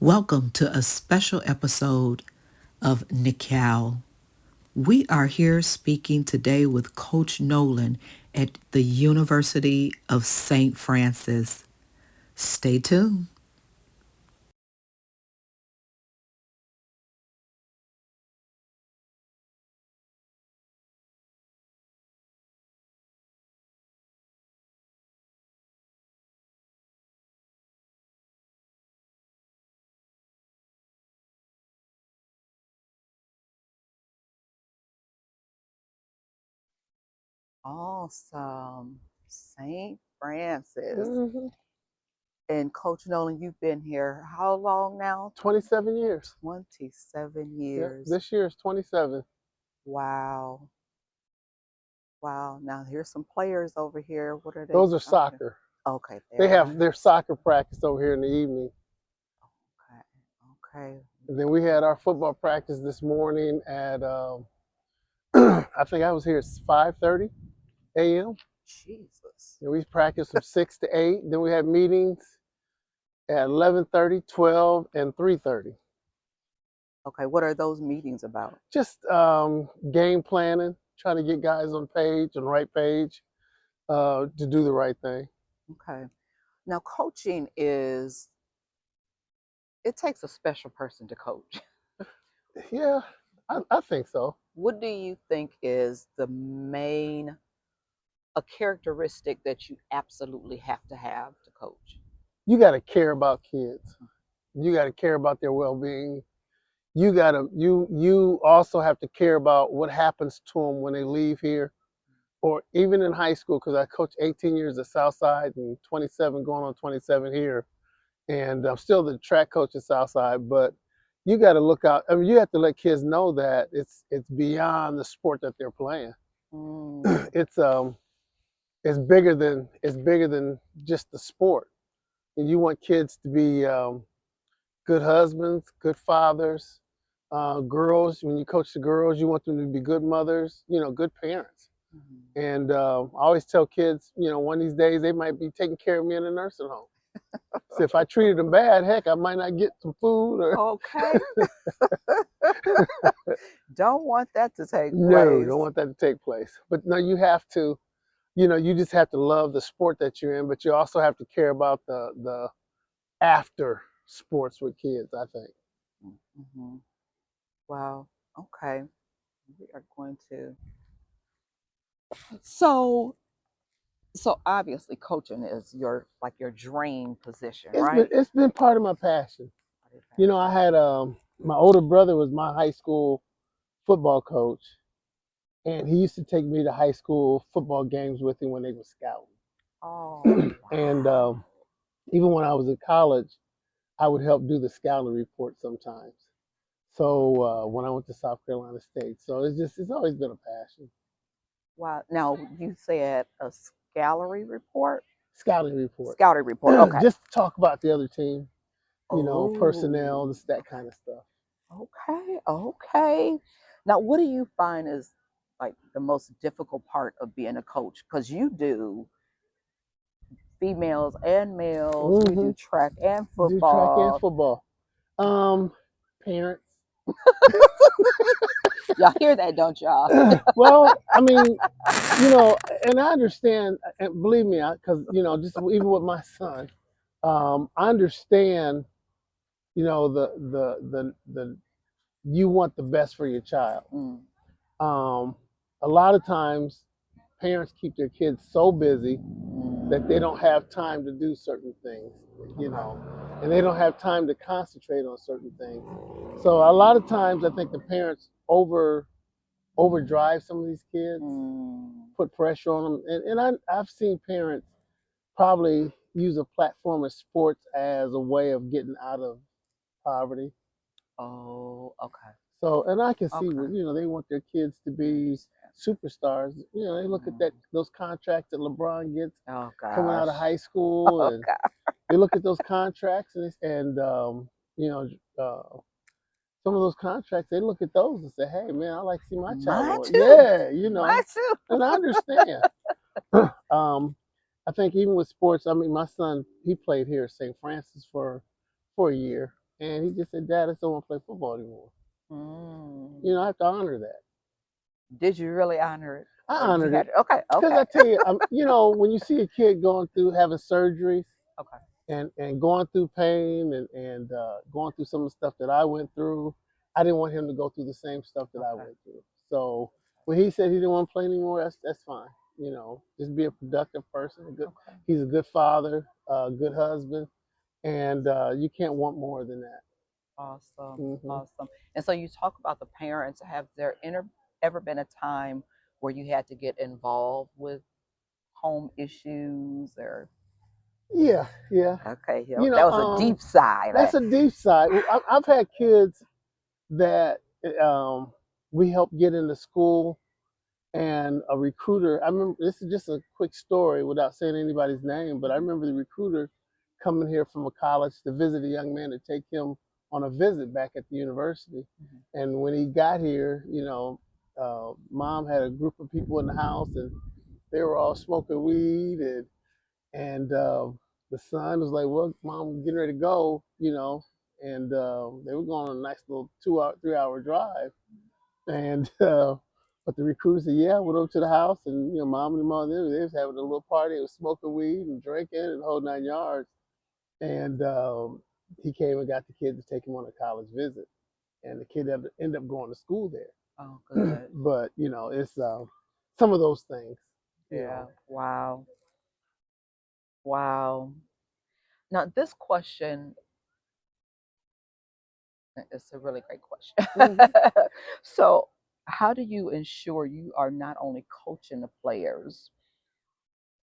Welcome to a special episode of Nical. We are here speaking today with Coach Nolan at the University of St. Francis. Stay tuned. Awesome. St. Francis. hmm And Coach Nolan, you've been here how long now? 27 years. 27 Yeah, years. this year is 27. Wow. Wow. Now here's some players over here. What are they? Those are Okay. soccer. Okay, They there. have their soccer practice over here in the evening. Okay. Okay. And then we had our football practice this morning at, I think I was here at 5:30 a.m. Jesus. And we practiced from 6 to 8. Then we had meetings at 11:30, 12, and 3:30. Okay, what are those meetings about? Just game planning, trying to get guys on the right page, to do the right thing. Okay. Now coaching is it takes a special person to coach. Yeah, I think so. What do you think is the main a characteristic that you absolutely have to coach? You got to care about kids. You got to care about their well-being. You also have to care about what happens to them when they leave here, or even in high school. Because I coached 18 years at Southside and 27 going on 27 here, and I'm still the track coach at Southside. But you got to look out. I mean, you have to let kids know that it's beyond the sport that they're playing. Mm, It's bigger than just the sport. And you want kids to be good husbands, good fathers. Girls, when you coach the girls, you want them to be good mothers, good parents. mhm. And I always tell kids, one of these days they might be taking care of me in a nursing home. So if I treated them bad, heck, I might not get some food or Okay. Don't want that to take no, place. don't want that to take place. But no, you have to, you just have to love the sport that you're in, but you also have to care about the after sports with kids, I think. Hmm. Wow. Okay. We are going to. So, so obviously, coaching is your like your dream position, It's been right? it's been part of my passion. I had my older brother was my high school football coach, and he used to take me to high school football games with him when they were Oh scouting. And wow. even when I was in college, I would help do the scouting report sometimes. So when I went to South Carolina State, so it's always been a passion. Wow. Now you said a gallery report, Scouting report, scouting report. Okay. just to talk about the other team, personnel, Oh. just that kind of stuff. Okay, okay. Now, what do you find is like the most difficult part of being a coach? Because you do females and males, you hmm do track and Do track and football. football. Um, Parents. Y'all hear that, don't y'all? Well, I mean, and I understand, and believe me, because just even with my son, I understand, the you want the best for your child. Mm, Um, a lot of times, parents keep their kids so busy that they mm, don't have time to do certain things, you okay. know, and they don't have time to concentrate on certain things. So a lot of times, I think the parents overdrive some of these kids, Mm, put pressure on them. I've seen parents probably use a platform of sports as a way of getting out of poverty. oh, okay. So, and I can see, Okay. they want their kids to be Understand. superstars. They look at Mm, those contracts that LeBron gets oh coming out of gosh. high school, Oh and god. they look at those contracts and you know, some of those contracts, they look at those and say, "Hey, man, I like to see my child Mine go." too. Yeah, Mine too. and I understand. I think even with sports, I mean, my son he played here at St. Francis for a year, And he just said, Dad, I still want to play football anymore. Mm. You know, I have to honor that. Did you really honor it, I or you honored had it to? Okay, because okay, I tell you, you know, when you see a kid going through having surgeries okay, and going through pain and going through some of the stuff that I went through, I didn't want him to go through the same stuff that I okay, went through. So when he said he didn't want to play anymore, that's fine. You know, just be a productive person. okay. He's a good father, a good husband, and you can't want more than that. Awesome, Hmm. awesome. And so you talk about the parents. Have there ever been a time where you had to get involved with home issues, or Yeah, yeah. okay, You that know, was a deep sigh. that's a deep side. I've had kids that um, we helped get into school, and a recruiter. I remember, this is just a quick story without saying anybody's name, but I Mhm. remember the recruiter coming here from a college to visit a young man to take him on a visit back at the university. Mhm. And when he got here, mom had a group of people in the house, and they were all smoking weed, and the son was like, "Well, mom, I'm getting ready to go," and they were going on a nice little 2 hour, 3 hour drive, and but the recruiter said, "Yeah, I went over to the house, and mom and mom, they was having a little party, they was smoking weed and drinking and the whole 9 yards." And he came and got the kid to take him on a college visit, and the kid ended up going to school Oh, there. good. But it's some of those things, you Yeah. know. Wow. Wow. Now, this question is a really great question. Hmm. So, how do you ensure you are not only coaching the players,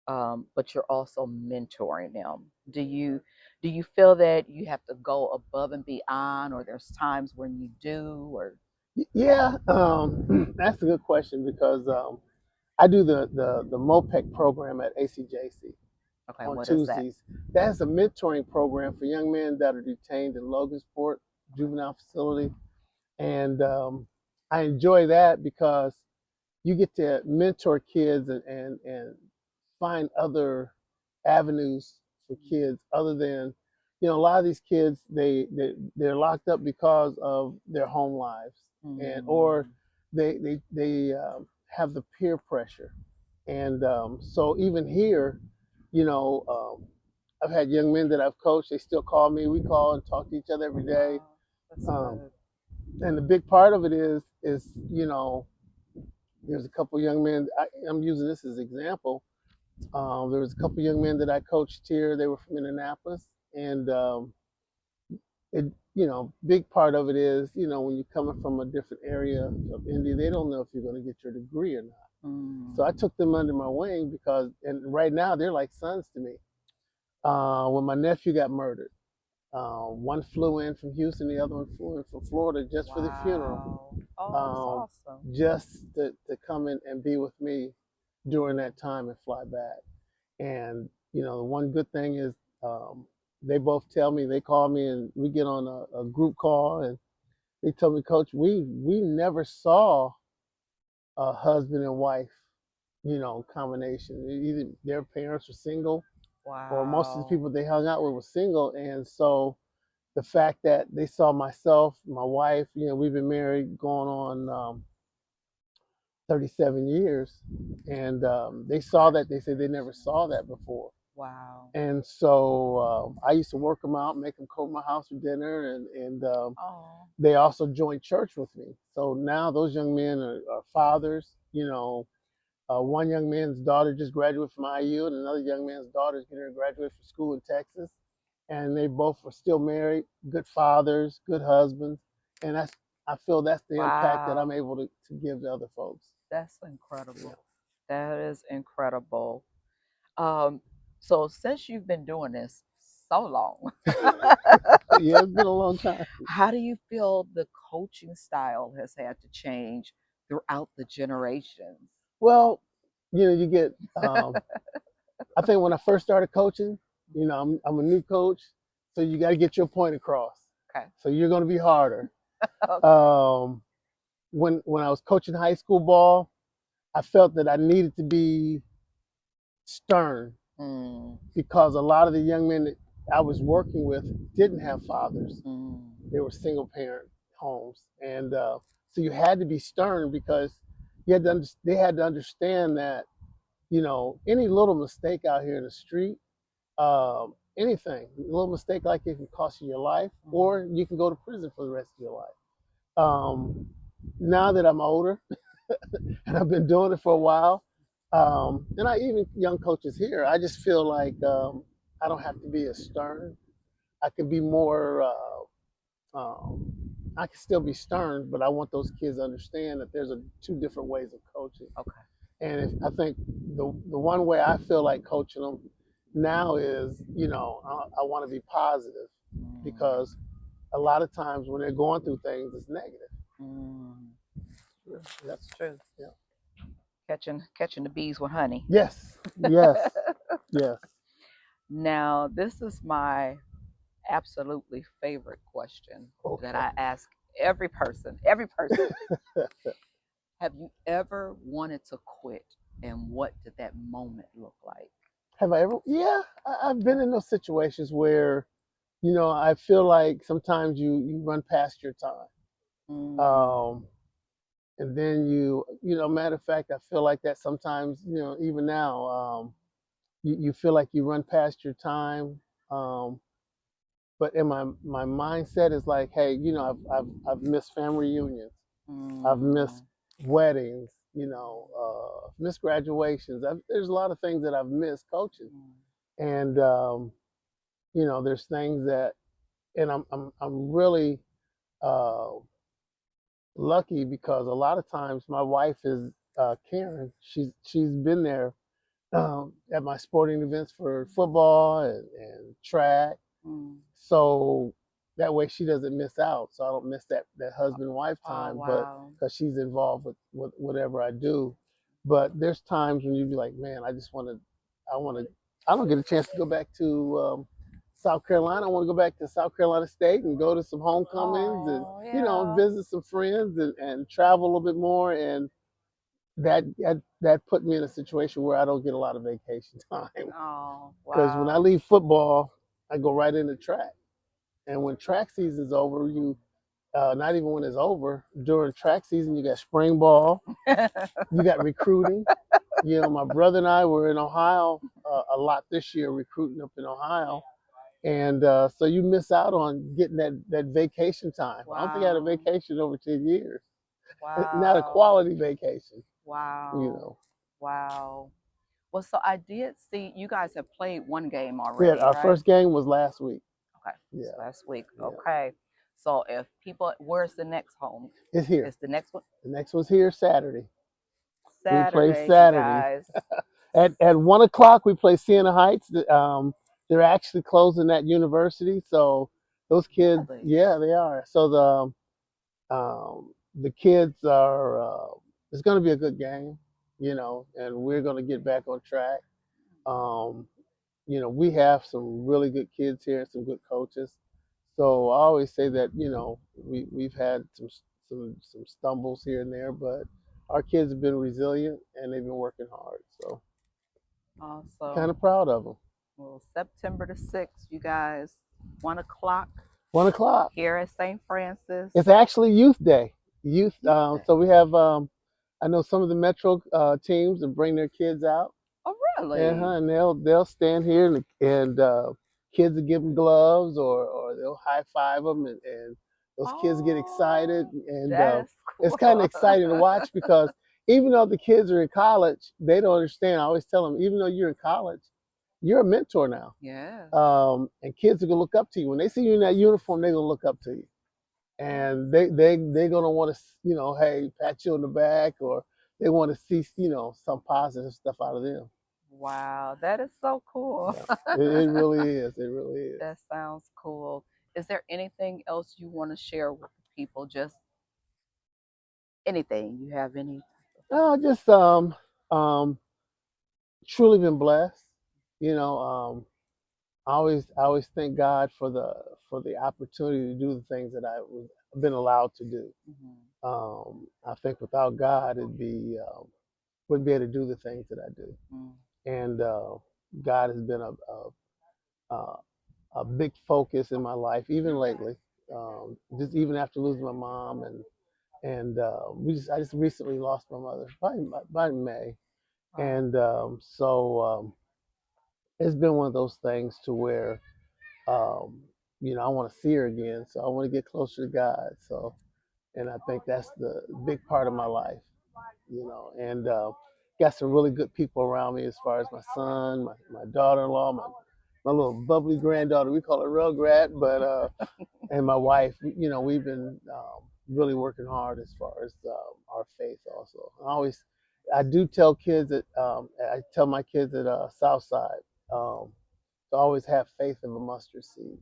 but you're also mentoring them? Do you feel that you have to go above and beyond, or there's times when you do, or Yeah, that's a good question because I do the MOPEC program at ACJC okay, on what is that? Tuesdays. That's a mentoring program for young men that are detained in Logansport Okay. juvenile facility, and I enjoy that because you get to mentor kids and find other avenues for kids other than a lot of these kids they're locked up because of their home lives and or Mm, they have the peer pressure and so even here you know I've had young men that I've coached, they still call me, we call and talk to each other every day. wow, that's um, good. and the big part of it is there's a couple young men. I'm using this as an example. There was a couple young men that I coached here. They were from Indianapolis, and it, big part of it is, when you're coming from a different area of India, they don't know if you're going to get your degree or not. So I Mm, took them under my wing and right now they're like sons to me. When my nephew got murdered, one flew in from Houston, the other one flew in from Florida just for the funeral, wow. Oh, that's um, awesome. just to come in and be with me during that time and fly back. And the one good thing is um, they both tell me, they call me and we get on a group call and they tell me, Coach, we never saw a husband and wife, combination. Either their parents were single or most of the Wow. people they hung out with were single. And so the fact that they saw myself, my wife, we've been married going on 37 years, and they saw that. They said they never saw that before. Wow. And so I used to work them out, make them come to my house for dinner, and Oh, they also joined church with me. So now those young men are fathers. One young man's daughter just graduated from IU, and another young man's daughter is getting ready to graduate from school in Texas. And they both are still married, good fathers, good husbands, and I feel that's the impact that I'm wow. able to give to other folks. That's Yeah. incredible. That is incredible. Um, so since you've been doing this so long, Yeah, it's been a long time. how do you feel the coaching style has had to change throughout the generations? Well, you get. I think when I first started coaching, I'm a new coach, so you got to get your point across. Okay. So you're going to be harder. Okay. Um, when I was coaching high school ball, I felt that I needed to be stern Mm, because a lot of the young men that I was working with didn't have fathers. mm, They were single parent homes, and so you had to be stern because they had to understand that any little mistake out here in the street, anything, a little mistake like it can cost you your life, or you can go to prison for the rest of your life. Now that I'm older and I've been doing it for a while, and I even young coaches here, I just feel like I don't have to be as stern. I can be more. Um, I can still be stern, but I want those kids to understand that there's two different ways of coaching. Okay. And I think the one way I feel like coaching them now is, I want to be positive because a lot of times when they're going through things, it's negative. Mm, Yeah. that's true. Yeah. Catching the bees with honey. Yes. Yes. Yes. Now, this is my absolutely favorite question that Okay. I ask every person. Every person. Have you ever wanted to quit? And what did that moment look like? Have I ever? Yeah, I've been in those situations where, I feel like sometimes you run past your time. Mm, Um, and then matter of fact, I feel like that sometimes, even now, you feel like you run past your time. Um, but in my mindset is like, hey, I've missed family reunions. I've missed mm, weddings, missed graduations. There's a lot of things that I've missed coaching. mm. And, there's things that, and I'm really uh, lucky because a lot of times my wife is Karen. She's been there at my sporting events for football and track. Mm. So that way she doesn't miss out. So I don't miss that husband wife Oh, time, but wow. because she's involved with whatever I do. But there's times when you be like, man, I want to, I don't get a chance to go back to South Carolina. I want to go back to South Carolina State and go to some homecomings and, Oh, yeah. visit some friends and travel a little bit more. And that put me in a situation where I don't get a lot of vacation time. Oh, Because when I wow. leave football, I go right into track. And when track season's over, not even when it's over, during track season, you got spring ball, you got recruiting. My brother and I were in Ohio a lot this year, recruiting up in Ohio. And so you miss out on getting that vacation time. I don't think I had a Wow. vacation over 10 years, not a Wow. quality vacation, you Wow. know. Wow. Well, so I did see you guys have played one game We had already, our right? first game was last week. Okay. Yeah, So last week. yeah. Okay. So if people, where's the next home? It's here. Is the next one The next one's here Saturday. We play Saturday, you Saturday. guys? At 1 o'clock, we play Siena Heights. They're actually closing that university, so those kids, Really? yeah, they are. So the kids are. It's going to be a good game, and we're going to get back on track. Um, we have some really good kids here and some good coaches. So I always say that we've had some stumbles here and there, but our kids have been resilient and they've been working hard. So kind Awesome. of proud of them. Well, September the 6th, you guys, 1 o'clock 1 o'clock. here at St. Francis. It's actually Youth Day. Youth. Youth Day. So we have. I know some of the Metro teams that bring their kids out. Oh, Uh-huh, really? and they'll stand here and kids will give them gloves or they'll high five them and those kids get excited Oh, and that is it's cool. kind of exciting to watch because even though the kids are in college, they don't understand. I always tell them, even though you're in college, you're a mentor now, Yes. and kids are gonna look up to you when they see you in that uniform. They're gonna look up to you, That's and they're gonna want to hey, pat you on the back or they want to see some positive stuff out of them. wow. That is so cool. Yeah, it really is. It really is. That sounds cool. Is there anything else you want to share with the people? Just anything. You have any? No, just truly been blessed. You know, I always thank God for the opportunity to do the things that I was been allowed to do. Mhm. I think without God, it'd be wouldn't be able to do the things that I do. Mm. And God has been a big focus in my life, even lately. just even after losing my mom, and I just recently lost my mother by May, Wow. and it's been one of those things to where um, I want to see her again, so I want to get closer to God. So, and I think that's the big part of my life, and got some really good people around me as far as my son, my daughter-in-law, my little bubbly granddaughter. We call her Rugrat, but and my wife. We've been really working hard as far as our faith. Also, I do tell kids that I tell my kids at Southside um, to always have faith of a mustard seed.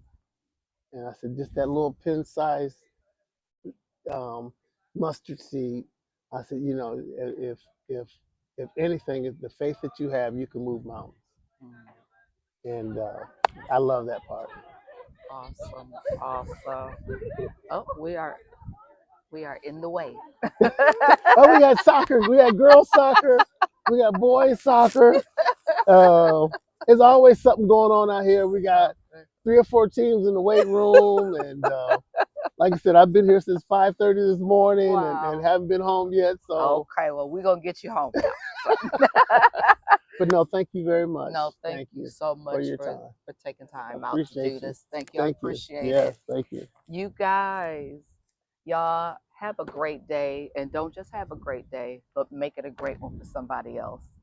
And I said, just that little pin size um, mustard seed. I said, if if anything, if the faith that you have, you can move mountains. Mm. And I love that part. Awesome. Awesome. Oh, we are in the way. Oh, we got soccer. We got girls soccer. We got boys soccer. Uh, there's always something going on out here. We got Okay. 3 or 4 teams in the weight room, and like I said, I've been here since 5:30 this morning, and Wow. haven't been home yet. So, Okay, well, we're gonna get you home now. So. but no, thank you very much. No, thank Thank you you so for much your for time. taking I time out to appreciate do you. this. Thank you. I Thank you. appreciate Yes, it. thank you. You guys, y'all have a great day, and don't just have a great day, but make it a great one for somebody else.